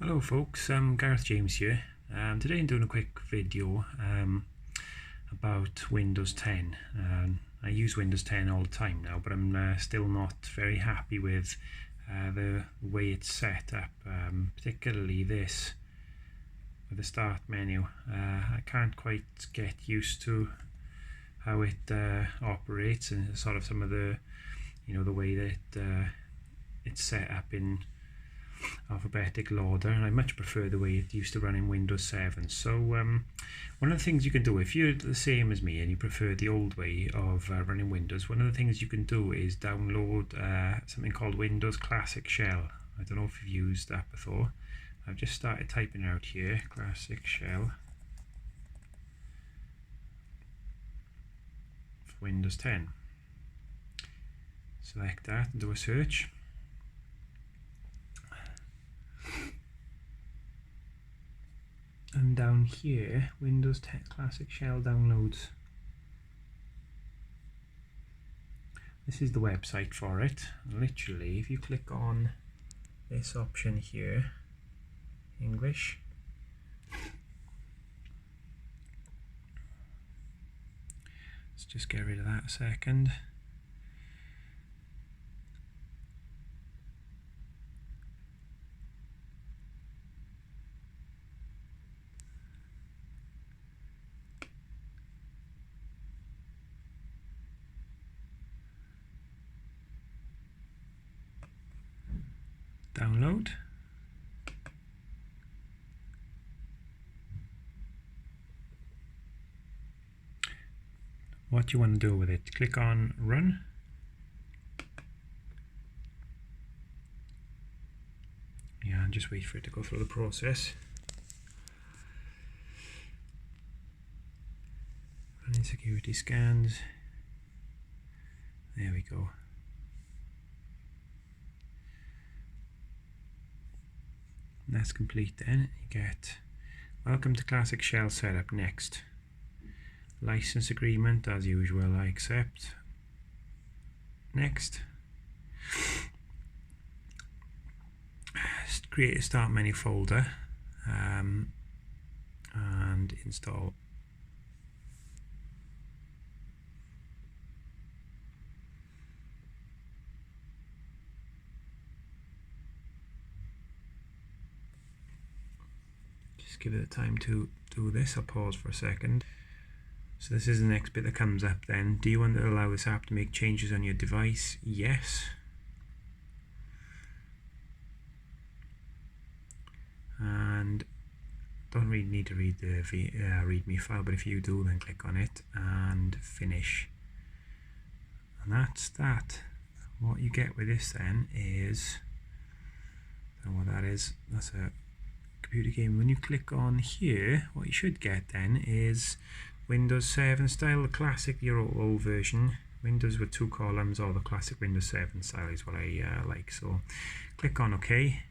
Hello folks, Gareth James here. Today I'm doing a quick video about Windows 10. I use Windows 10 all the time now, but I'm still not very happy with the way it's set up, particularly this with the start menu. I can't quite get used to how it operates and sort of some of the, the way that it's set up in alphabetical order, and I much prefer the way it used to run in Windows 7. So one of the things you can do, if you're the same as me and you prefer the old way of running Windows, one of the things you can do is download something called Windows Classic Shell. I don't know if you've used that before. I've just started typing out here, Classic Shell for Windows 10. Select that and do a search. And down here, Windows 10 Classic Shell downloads. This is the website for it. Literally, if you click on this option here, English, let's just get rid of that a second. Download. What you want to do with it, click on Run. Yeah, and just wait for it to go through the process. Running security scans. There we go. And that's complete then. You get welcome to Classic Shell setup. Next. License agreement, as usual, I accept. Next. Create a start menu folder and install. Just give it a time to do this. I'll pause for a second. So this is the next bit that comes up then. Do you want to allow this app to make changes on your device? Yes. And don't really need to read the README file, but if you do, then click on it and finish. And that's that. What you get with this then is, I don't know what that is. That's a computer game. When you click on here, what you should get then is Windows 7 style, the classic, your old version. Windows with 2 columns, or the classic Windows 7 style is what I like. So click on OK.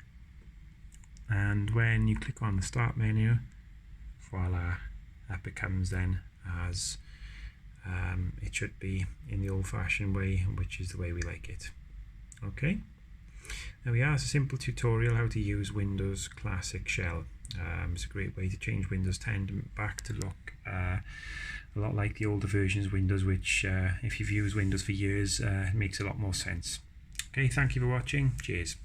And when you click on the start menu, voila, that becomes then as it should be in the old-fashioned way, which is the way we like it. Okay, there we are. It's a simple tutorial how to use Windows Classic Shell. It's a great way to change Windows 10 back to look a lot like the older versions of Windows, which if you've used Windows for years, it makes a lot more sense. Okay, thank you for watching. Cheers.